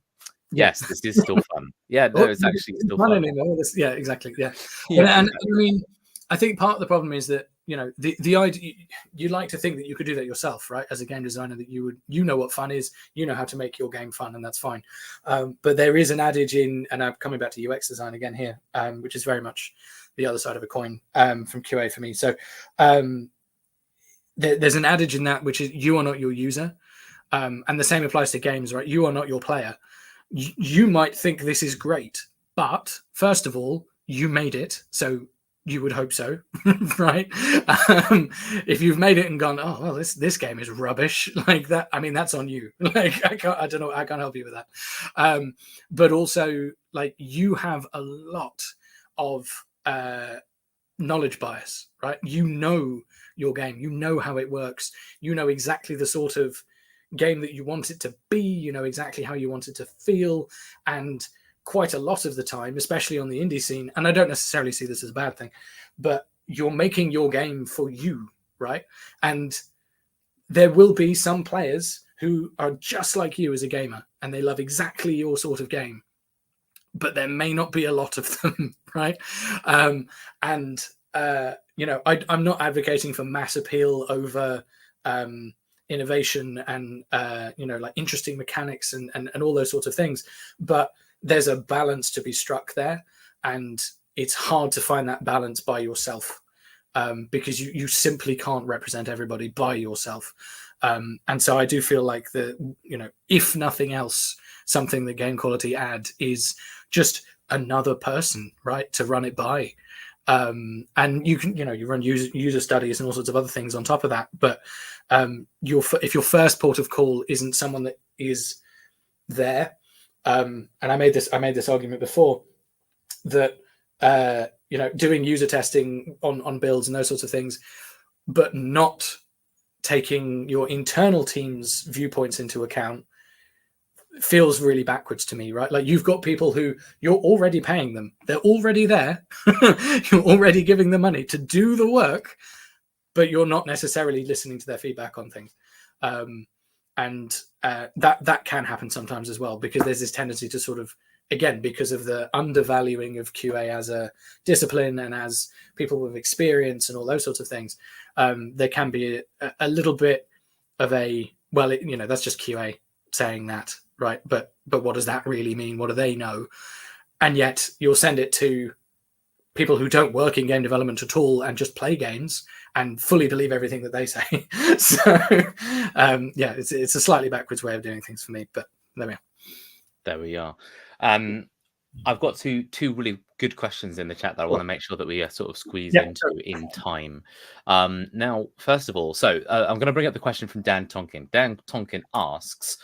Yes, this is still fun. Yeah, no, it's actually still fun anymore. Yeah, exactly. Yeah, yeah. And I mean, I think part of the problem is that the idea, you like to think that you could do that yourself, right? As a game designer, that you know what fun is, you know how to make your game fun, and that's fine. But there is an adage and I'm coming back to UX design again here, which is very much the other side of a coin from QA for me. So there's an adage in that, which is you are not your user, and the same applies to games, right? You are not your player. You might think this is great, but first of all, you made it, so you would hope so, right? If you've made it and gone, oh well, this game is rubbish, like that. I mean, that's on you. Like I can't help you with that. But also, like, you have a lot of knowledge bias, right? You know your game, you know how it works, you know exactly the sort of game that you want it to be, you know exactly how you want it to feel, and quite a lot of the time, especially on the indie scene, and I don't necessarily see this as a bad thing, but you're making your game for you, right? And there will be some players who are just like you as a gamer, and they love exactly your sort of game, but there may not be a lot of them, right? I'm not advocating for mass appeal over innovation and like interesting mechanics and all those sorts of things, but there's a balance to be struck there, and it's hard to find that balance by yourself, because you simply can't represent everybody by yourself. And so I do feel like if nothing else, something that Game Quality add is just another person, right, to run it by. And you can, you run user studies and all sorts of other things on top of that. But if your first port of call isn't someone that is there, and I made this argument before, that doing user testing on builds and those sorts of things, but not taking your internal team's viewpoints into account, feels really backwards to me, right? Like, you've got people who you're already paying them, they're already there, you're already giving them money to do the work, but you're not necessarily listening to their feedback on things. And that can happen sometimes as well, because there's this tendency to sort of, again, because of the undervaluing of QA as a discipline and as people with experience and all those sorts of things, there can be a little bit of a, well, that's just QA saying that, right? But what does that really mean? What do they know? And yet you'll send it to people who don't work in game development at all and just play games and fully believe everything that they say. So it's a slightly backwards way of doing things for me, but there we are. I've got two really good questions in the chat that I want to make sure that we sort of squeeze into in time. Now, first of all, so I'm going to bring up the question from Dan Tonkin. Dan Tonkin asks,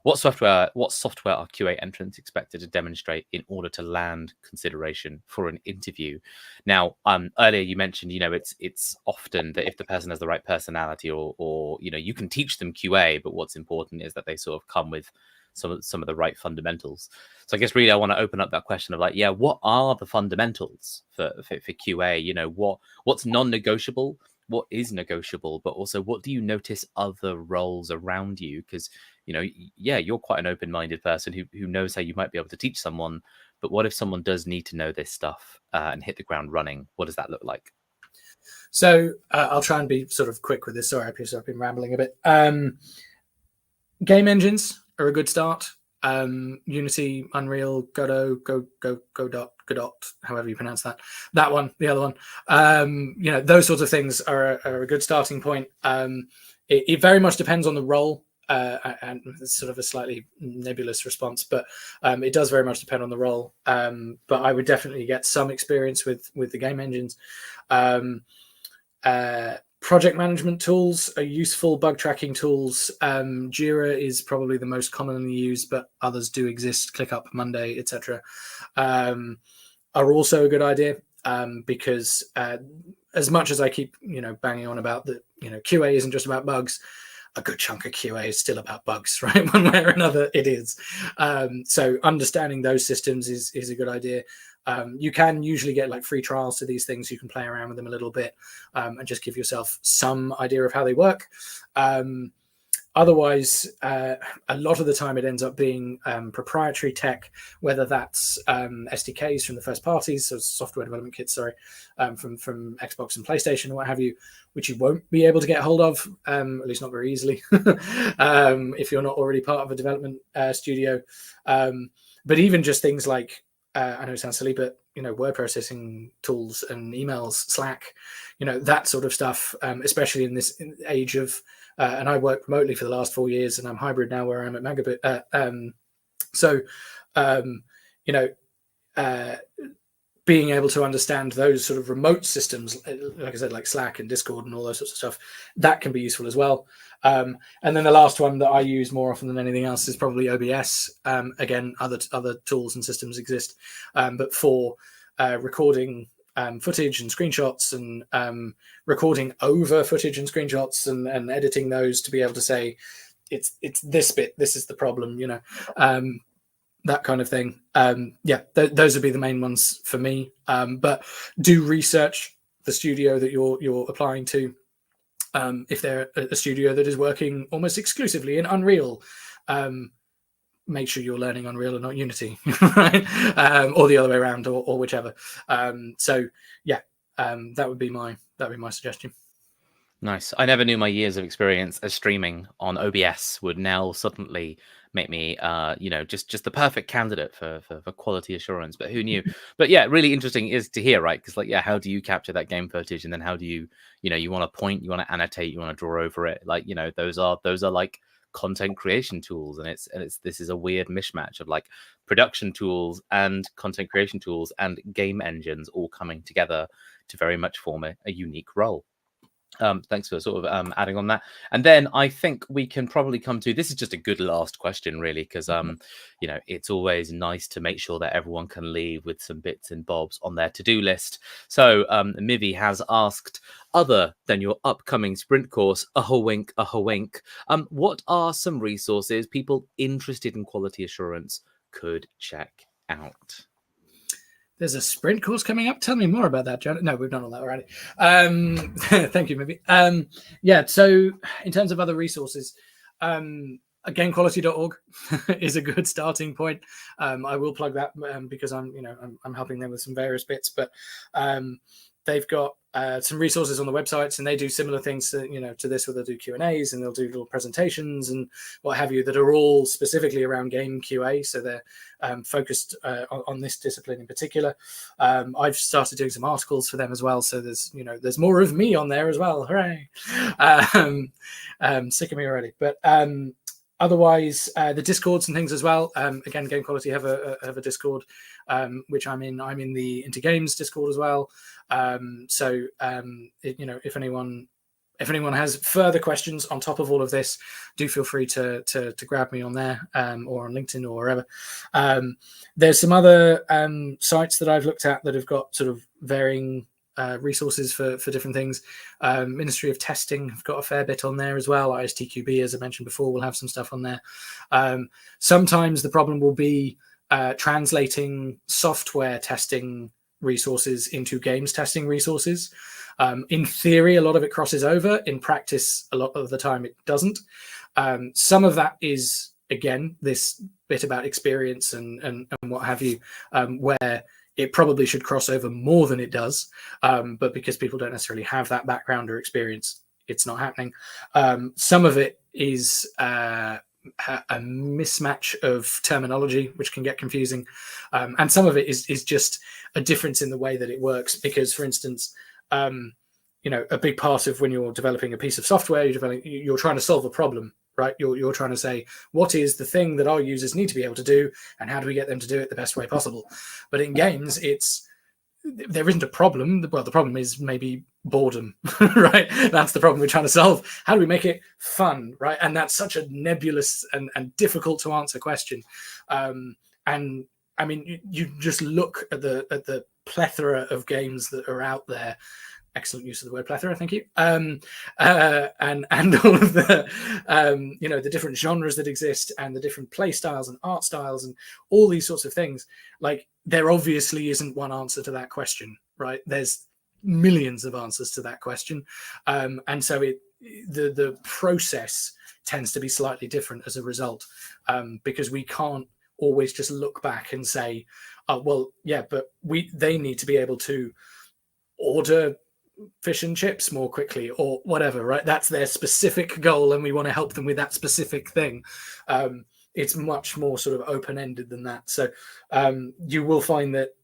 what software are QA entrants expected to demonstrate in order to land consideration for an interview? Now, earlier you mentioned, it's often that if the person has the right personality or you can teach them QA, but what's important is that they sort of come with some of the right fundamentals. So I guess really I want to open up that question of what are the fundamentals for QA? What's non-negotiable? What is negotiable? But also, what do you notice other roles around you? Because you're quite an open-minded person who knows how you might be able to teach someone. But what if someone does need to know this stuff and hit the ground running? What does that look like? So I'll try and be sort of quick with this. Sorry, I've been rambling a bit. Game engines are a good start. Unity, Unreal, Godot, Godot, however you pronounce that one, the other one. Those sorts of things are a good starting point. It very much depends on the role. and it's sort of a slightly nebulous response, but it does very much depend on the role. But I would definitely get some experience with the game engines. Project management tools are useful. Bug tracking tools. Jira is probably the most commonly used, but others do exist. ClickUp, Monday, etc. Are also a good idea because as much as I keep banging on about that, QA isn't just about bugs. A good chunk of QA is still about bugs, right? One way or another, it is. So understanding those systems is a good idea. You can usually get like free trials to these things. You can play around with them a little bit and just give yourself some idea of how they work. Otherwise, a lot of the time it ends up being proprietary tech, whether that's SDKs from the first parties, so software development kits, from Xbox and PlayStation or what have you, which you won't be able to get hold of, at least not very easily, if you're not already part of a development studio. But even just things like, I know it sounds silly, but word processing tools and emails, Slack, that sort of stuff, especially in this age of, and I worked remotely for the last 4 years, and I'm hybrid now where I'm at Megabit. Being able to understand those sort of remote systems, like I said, like Slack and Discord and all those sorts of stuff, that can be useful as well. And then the last one that I use more often than anything else is probably OBS. Again, other tools and systems exist, but for recording footage and screenshots and recording over footage and screenshots and editing those to be able to say it's this bit, this is the problem, that kind of thing. Those would be the main ones for me. But do research the studio that you're applying to. If they're a studio that is working almost exclusively in Unreal, make sure you're learning Unreal and not Unity, right? Or the other way around, or whichever. That would be my suggestion. Nice. I never knew my years of experience as streaming on OBS would now suddenly make me, just the perfect candidate for quality assurance. But who knew? But yeah, really interesting is to hear, right? Because how do you capture that game footage, and then how do you, you want to point, you want to annotate, you want to draw over it, those are like content creation tools, and this is a weird mishmash of like production tools and content creation tools and game engines all coming together to very much form a unique role. Thanks for sort of adding on that. And then I think we can probably come to, this is just a good last question, really, because it's always nice to make sure that everyone can leave with some bits and bobs on their to-do list. So Mivi has asked, other than your upcoming sprint course, wink, what are some resources people interested in quality assurance could check out? There's a sprint course coming up. Tell me more about that, John. No, we've done all that already. Thank you, Mivi. So in terms of other resources, gamequality.org is a good starting point. I will plug that because I'm helping them with some various bits, but they've got some resources on the websites, and they do similar things to this, where they'll do Q&As and they'll do little presentations and what have you that are all specifically around game QA. So they're focused on this discipline in particular. I've started doing some articles for them as well. So there's more of me on there as well. Hooray! Sick of me already. But otherwise, the Discords and things as well. Again, Game Quality have a Discord, which I'm in. I'm in the Into Games Discord as well. If anyone has further questions on top of all of this, do feel free to grab me on there or on LinkedIn or wherever. There's some other sites that I've looked at that have got sort of varying resources for different things. Ministry of Testing have got a fair bit on there as well. ISTQB, as I mentioned before, will have some stuff on there. Sometimes the problem will be translating software testing resources into games testing resources. In theory, a lot of it crosses over. In practice, a lot of the time it doesn't. Some of that is, again, this bit about experience and what have you, where it probably should cross over more than it does. But because people don't necessarily have that background or experience, it's not happening. Some of it is a mismatch of terminology, which can get confusing. And some of it is just a difference in the way that it works. Because, for instance, a big part of when you're developing a piece of software, you're trying to solve a problem, right? You're trying to say, what is the thing that our users need to be able to do, and how do we get them to do it the best way possible? But in games, there isn't a problem. Well, the problem is maybe boredom, right? That's the problem we're trying to solve. How do we make it fun, right? And that's such a nebulous and difficult to answer question. And I mean, you just look at the plethora of games that are out there. Excellent use of the word plethora, thank you. And all of the the different genres that exist, and the different play styles and art styles and all these sorts of things. Like, there obviously isn't one answer to that question, right? There's millions of answers to that question, and so the process tends to be slightly different as a result, because we can't always just look back and say, oh, well, yeah, but they need to be able to order fish and chips more quickly or whatever, right? That's their specific goal, and we want to help them with that specific thing. It's much more sort of open-ended than that. So you will find that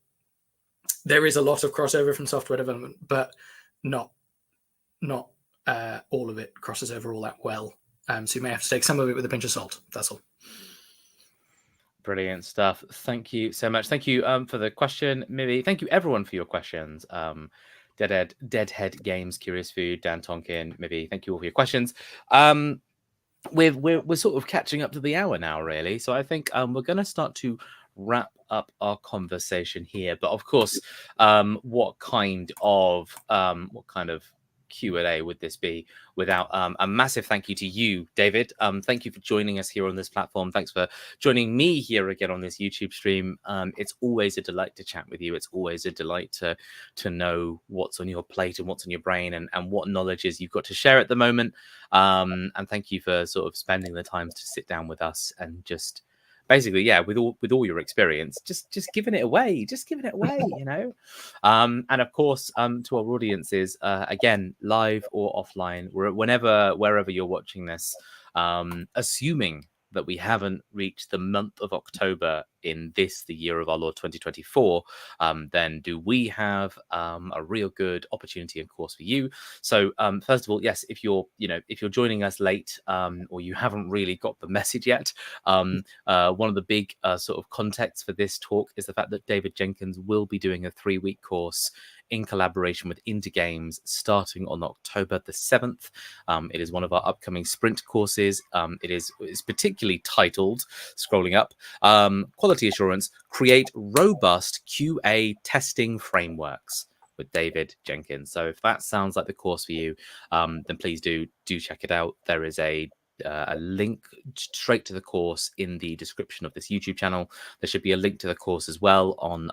there is a lot of crossover from software development, but not all of it crosses over all that well. So you may have to take some of it with a pinch of salt. That's all. Brilliant stuff. Thank you so much. Thank you for the question, Mibby. Thank you everyone for your questions. Deadhead Games, Curious Food, Dan Tonkin, Mibby. Thank you all for your questions. We're sort of catching up to the hour now, really. So I think we're going to start to wrap up our conversation here. But of course, what kind of Q&A would this be without a massive thank you to you, David? Thank you for joining us here on this platform. Thanks for joining me here again on this YouTube stream. It's always a delight to chat with you. It's always a delight to know what's on your plate and what's on your brain, and what knowledges you've got to share at the moment. And thank you for sort of spending the time to sit down with us and just basically, yeah, with all your experience, just giving it away, you know. And of course, to our audiences, again, live or offline, wherever you're watching this, assuming that we haven't reached the month of October in the year of our Lord 2024, then do we have a real good opportunity, of course, for you. So first of all, yes, if you're joining us late, or you haven't really got the message yet, one of the big sort of contexts for this talk is the fact that David Jenkins will be doing a 3-week course in collaboration with Indie Games starting on October the 7th. It is one of our upcoming sprint courses. It's particularly titled, scrolling up, Quality Assurance, Create Robust QA Testing Frameworks with David Jenkins. So if that sounds like the course for you, then please do check it out. There is a link straight to the course in the description of this YouTube channel. There should be a link to the course as well on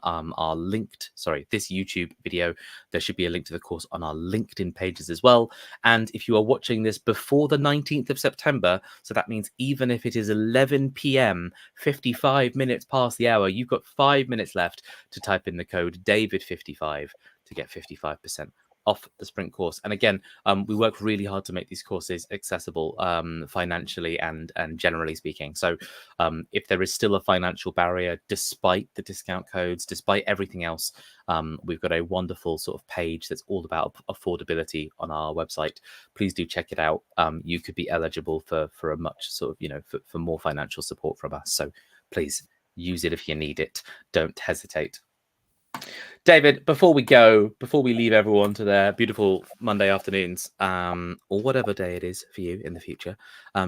this YouTube video. There should be a link to the course on our LinkedIn pages as well. And if you are watching this before the 19th of September, so that means even if it is 11 p.m., 55 minutes past the hour, you've got 5 minutes left to type in the code David55 to get 55% off the sprint course. And again, we work really hard to make these courses accessible financially and generally speaking. So if there is still a financial barrier, despite the discount codes, despite everything else, we've got a wonderful sort of page that's all about affordability on our website. Please do check it out. You could be eligible for a much sort of, for more financial support from us. So please use it if you need it. Don't hesitate. David, before we leave everyone to their beautiful Monday afternoons, or whatever day it is for you in the future,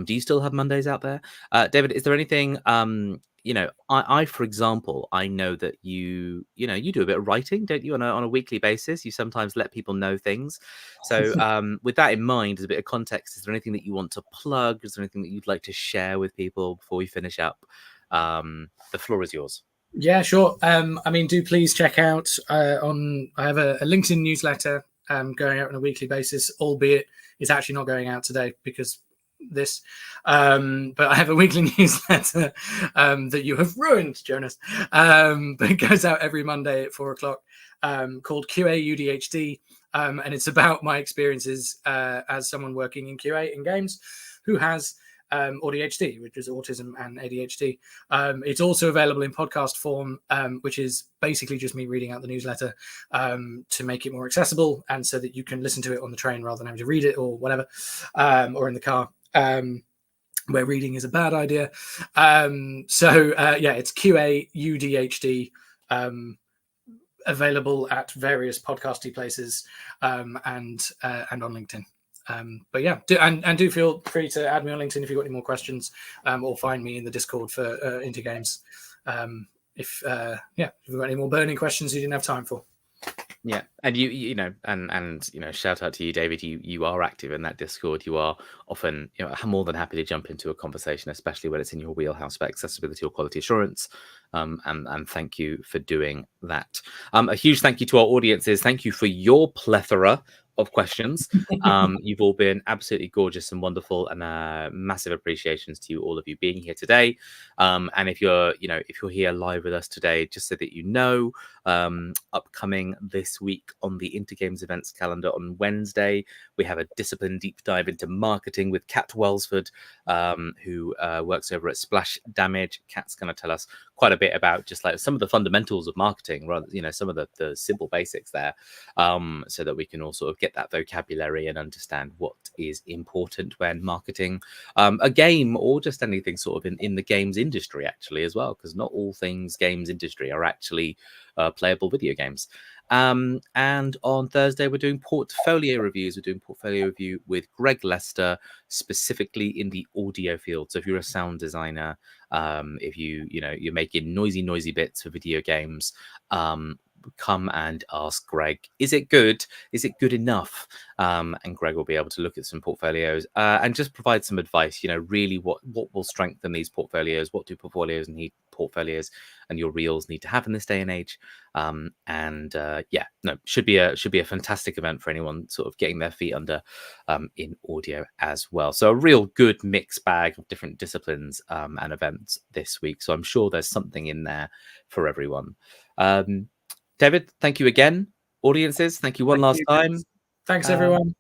do you still have Mondays out there? David, is there anything, I, for example, I know that you do a bit of writing, don't you, on a weekly basis? You sometimes let people know things. So with that in mind, as a bit of context, is there anything that you want to plug? Is there anything that you'd like to share with people before we finish up? The floor is yours. Yeah, sure. Do please check out I have a LinkedIn newsletter going out on a weekly basis, albeit it's actually not going out today because this. But I have a weekly newsletter that you have ruined, Jonas. But it goes out every Monday at 4:00 called QA UDHD. And it's about my experiences as someone working in QA in games who has ADHD, which is autism and ADHD. It's also available in podcast form, which is basically just me reading out the newsletter to make it more accessible and so that you can listen to it on the train rather than having to read it or whatever, or in the car. where reading is a bad idea. Yeah, it's QAUDHD. Available at various podcasty places, and on LinkedIn. But yeah, do feel free to add me on LinkedIn if you've got any more questions, or find me in the Discord for Indie Games. If you've got any more burning questions you didn't have time for. Yeah, and you know, and you know, shout out to you, David. You are active in that Discord. You are often, you know, more than happy to jump into a conversation, especially when it's in your wheelhouse for accessibility or quality assurance. And thank you for doing that. A huge thank you to our audiences. Thank you for your plethora of questions. You've all been absolutely gorgeous and wonderful, and massive appreciations to you, all of you being here today. And if you're here live with us today, just so that you know, upcoming this week on the Intergames events calendar on Wednesday, we have a discipline deep dive into marketing with Kat Wellsford, who works over at Splash Damage. Kat's going to tell us quite a bit about just like some of the fundamentals of marketing, rather, you know, some of the simple basics there, so that we can all sort of get that vocabulary and understand what is important when marketing a game, or just anything sort of in the games industry actually as well, because not all things games industry are actually playable video games. And on Thursday, we're doing portfolio reviews. We're doing portfolio review with Greg Lester, specifically in the audio field. So if you're a sound designer, if you're making noisy bits for video games, come and ask Greg, is it good? Is it good enough? And Greg will be able to look at some portfolios and just provide some advice, you know, really what will strengthen these portfolios, what do portfolios and your reels need to have in this day and age. Should be a fantastic event for anyone sort of getting their feet under in audio as well. So a real good mixed bag of different disciplines and events this week. So I'm sure there's something in there for everyone. David, thank you again. Audiences, thank you last time. Thanks, everyone.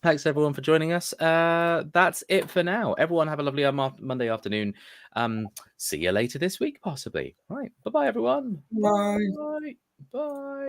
Thanks, everyone, for joining us. That's it for now. Everyone have a lovely Monday afternoon. See you later this week, possibly. All right. Bye-bye, everyone. Bye. Bye. Bye.